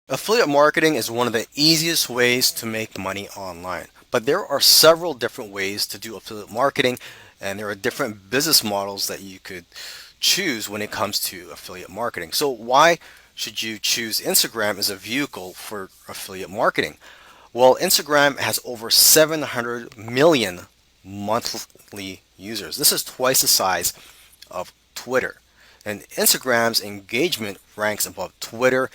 Affiliate marketing is one of the easiest ways to make money online. But there are several different ways to do affiliate marketing, and there are different business models that you could choose when it comes to affiliate marketing. So, why should you choose Instagram as a vehicle for affiliate marketing? Well, Instagram has over 700 million monthly users. This is twice the size of Twitter. And Instagram's engagement ranks above Twitter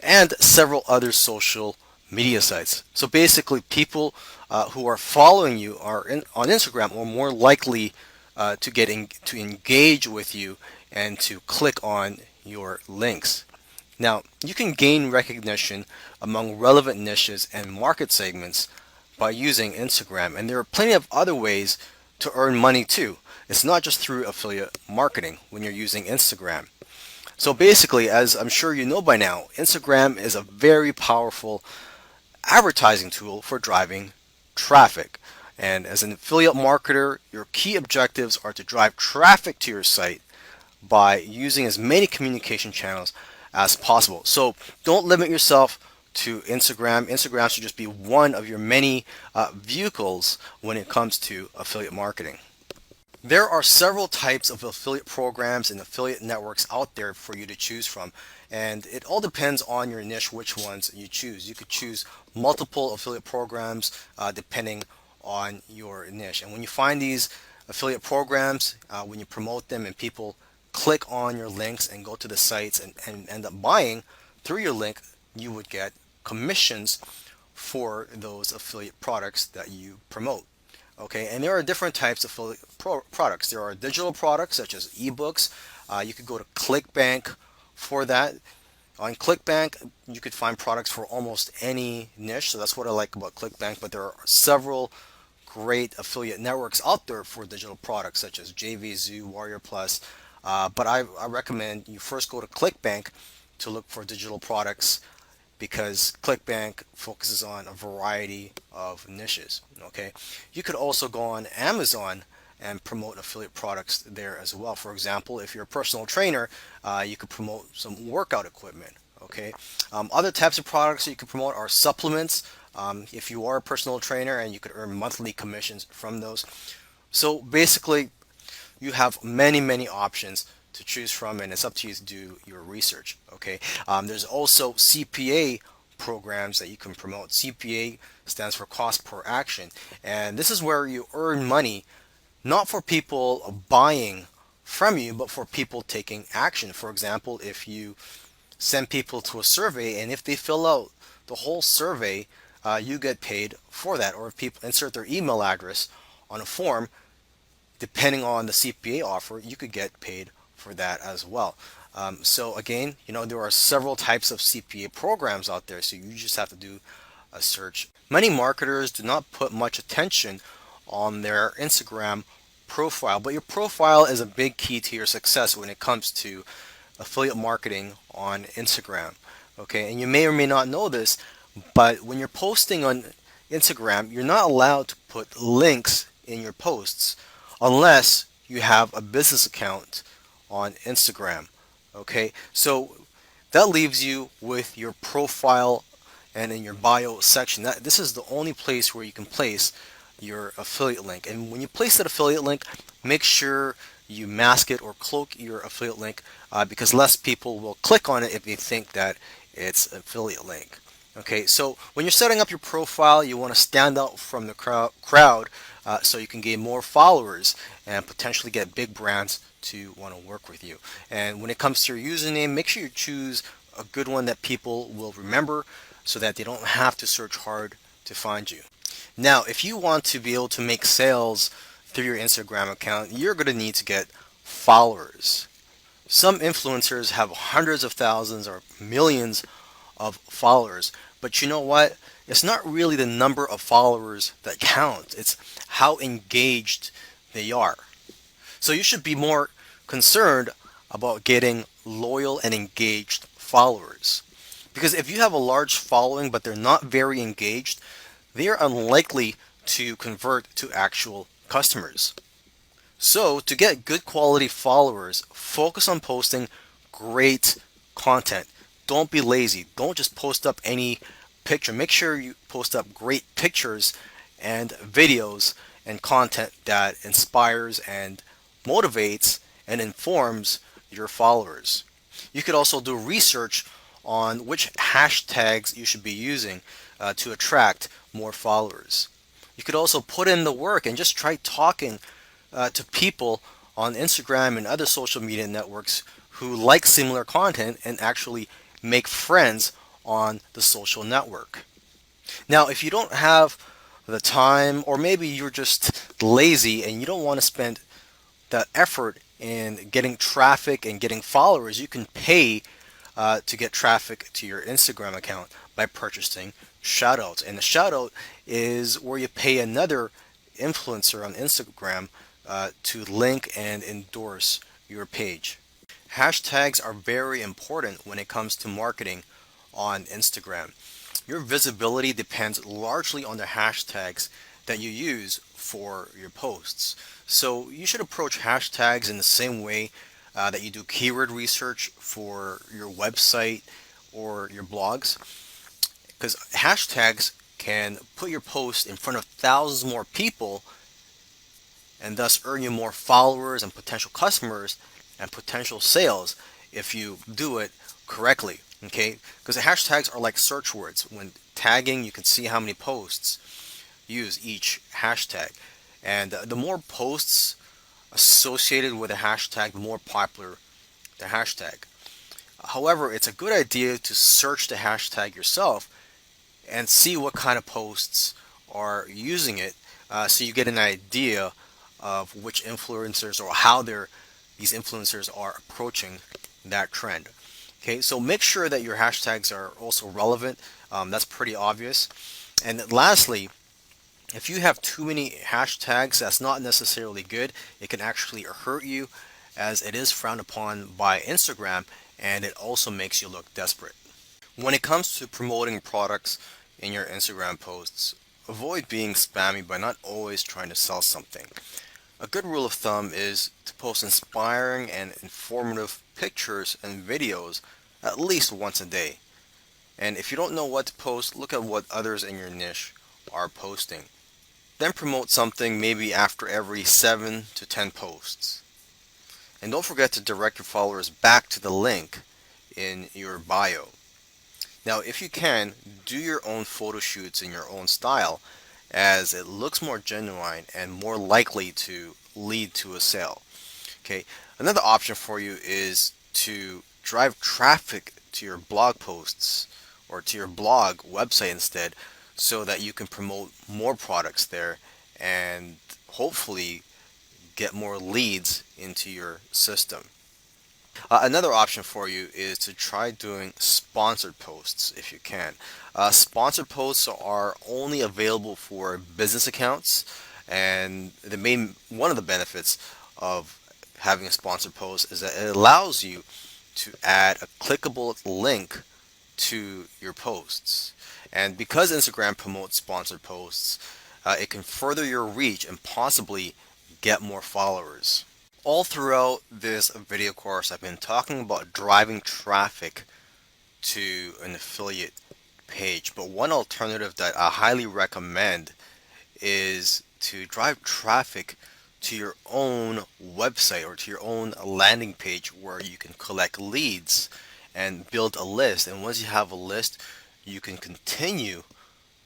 and several other social media sites. So basically, people who are following you on Instagram are more likely to engage with you and to click on your links. Now, you can gain recognition among relevant niches and market segments by using Instagram, and there are plenty of other ways to earn money too. It's not just through affiliate marketing when you're using Instagram. So basically, as I'm sure you know by now, Instagram is a very powerful advertising tool for driving traffic. And as an affiliate marketer, your key objectives are to drive traffic to your site by using as many communication channels as possible. So don't limit yourself to Instagram. Instagram should just be one of your many vehicles when it comes to affiliate marketing. There are several types of affiliate programs and affiliate networks out there for you to choose from, and it all depends on your niche which ones you choose. You could choose multiple affiliate programs depending on your niche. And when you find these affiliate programs, when you promote them and people click on your links and go to the sites and end up buying through your link, you would get commissions for those affiliate products that you promote. Okay, and there are different types of products. There are digital products such as ebooks. You could go to ClickBank for that. On ClickBank, you could find products for almost any niche. So that's what I like about ClickBank. But there are several great affiliate networks out there for digital products such as JVZoo, Warrior Plus. But I recommend you first go to ClickBank to look for digital products because ClickBank focuses on a variety of niches. Okay, you could also go on Amazon and promote affiliate products there as well. For example, if you're a personal trainer, you could promote some workout equipment. Okay, other types of products that you could promote are supplements. If you are a personal trainer, and you could earn monthly commissions from those. So basically, you have many options to choose from, and it's up to you to do your research. Okay, there's also CPA programs that you can promote. CPA stands for cost per action, and this is where you earn money not for people buying from you, but for people taking action. For example, if you send people to a survey and if they fill out the whole survey, you get paid for that. Or if people insert their email address on a form, depending on the CPA offer, you could get paid for that as well. So again, there are several types of CPA programs out there, so you just have to do a search. Many marketers do not put much attention on their Instagram profile, but your profile is a big key to your success when it comes to affiliate marketing on Instagram. Okay, and you may or may not know this, but when you're posting on Instagram, you're not allowed to put links in your posts unless you have a business account on Instagram. Okay, so that leaves you with your profile and in your bio section. This is the only place where you can place your affiliate link. And when you place that affiliate link, make sure you mask it or cloak your affiliate link because less people will click on it if they think that it's an affiliate link. Okay, so when you're setting up your profile, you want to stand out from the crowd so you can gain more followers and potentially get big brands to want to work with you. And when it comes to your username, make sure you choose a good one that people will remember so that they don't have to search hard to find you. Now, if you want to be able to make sales through your Instagram account, you're going to need to get followers. Some influencers have hundreds of thousands or millions of followers, but you know what? It's not really the number of followers that counts. It's how engaged they are. So you should be more concerned about getting loyal and engaged followers. Because if you have a large following but they're not very engaged, they are unlikely to convert to actual customers. So to get good quality followers, focus on posting great content. don't be lazy. Don't just post up any picture. Make sure you post up great pictures and videos and content that inspires and motivates and informs your followers. You could also do research on which hashtags you should be using to attract more followers. You could also put in the work and just try talking to people on Instagram and other social media networks who like similar content and actually make friends on the social network. Now, if you don't have the time, or maybe you're just lazy and you don't want to spend that effort in getting traffic and getting followers, you can pay to get traffic to your Instagram account by purchasing shoutouts. And the shoutout is where you pay another influencer on Instagram to link and endorse your page. Hashtags are very important when it comes to marketing on Instagram. Your visibility depends largely on the hashtags that you use for your posts. So you should approach hashtags in the same way that you do keyword research for your website or your blogs, because hashtags can put your post in front of thousands more people and thus earn you more followers and potential customers and potential sales if you do it correctly. Okay, because the hashtags are like search words. When tagging, you can see how many posts use each hashtag, and the more posts associated with a hashtag, the more popular the hashtag. However, it's a good idea to search the hashtag yourself and see what kind of posts are using it, so you get an idea of which influencers or how these influencers are approaching that trend. Okay, so make sure that your hashtags are also relevant. That's pretty obvious. And lastly, if you have too many hashtags, that's not necessarily good. It can actually hurt you, as it is frowned upon by Instagram, and it also makes you look desperate. When it comes to promoting products in your Instagram posts, avoid being spammy by not always trying to sell something. A good rule of thumb is to post inspiring and informative pictures and videos at least once a day. And if you don't know what to post, look at what others in your niche are posting. Then promote something maybe after every 7 to 10 posts. And don't forget to direct your followers back to the link in your bio. Now, if you can, do your own photo shoots in your own style, as it looks more genuine and more likely to lead to a sale. Okay, another option for you is to drive traffic to your blog posts or to your blog website instead, so that you can promote more products there and hopefully get more leads into your system. Another option for you is to try doing sponsored posts if you can. Sponsored posts are only available for business accounts, and one of the benefits of having a sponsored post is that it allows you to add a clickable link to your posts. And because Instagram promotes sponsored posts, it can further your reach and possibly get more followers. All throughout this video course, I've been talking about driving traffic to an affiliate page, but one alternative that I highly recommend is to drive traffic to your own website or to your own landing page, where you can collect leads and build a list. And once you have a list, you can continue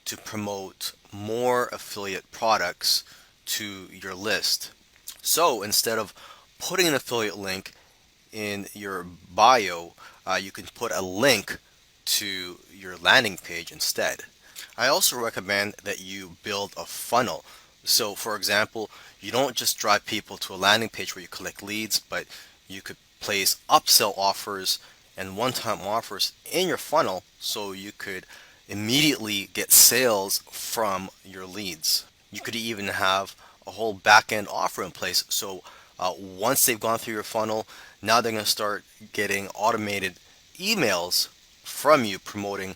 to promote more affiliate products to your list. So instead of putting an affiliate link in your bio, you can put a link to your landing page instead. I also recommend that you build a funnel. So for example, you don't just drive people to a landing page where you collect leads, but you could place upsell offers and one-time offers in your funnel, so you could immediately get sales from your leads. You could even have a whole back-end offer in place, so once they've gone through your funnel, now they're going to start getting automated emails from you promoting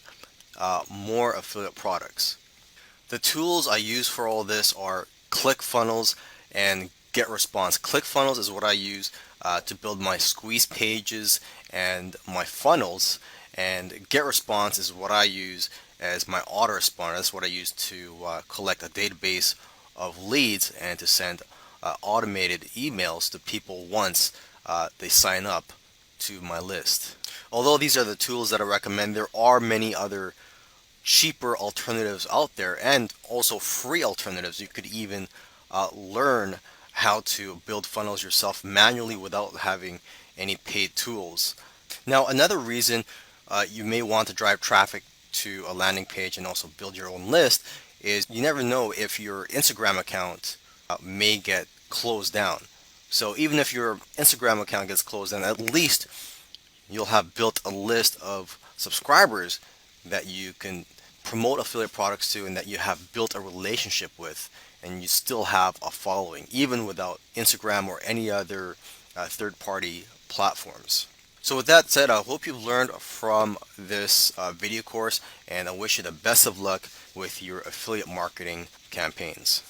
more affiliate products. The tools I use for all this are ClickFunnels and GetResponse. ClickFunnels is what I use to build my squeeze pages and my funnels, And GetResponse is what I use as my autoresponder. That's what I use to collect a database of leads and to send automated emails to people once they sign up to my list. Although these are the tools that I recommend, there are many other cheaper alternatives out there and also free alternatives. You could even learn how to build funnels yourself manually without having any paid tools. Now, another reason you may want to drive traffic to a landing page and also build your own list is you never know if your Instagram account may get closed down. So even if your Instagram account gets closed down, at least you'll have built a list of subscribers that you can promote affiliate products to and that you have built a relationship with, and you still have a following even without Instagram or any other third-party platforms. So with that said, I hope you've learned from this video course, and I wish you the best of luck with your affiliate marketing campaigns.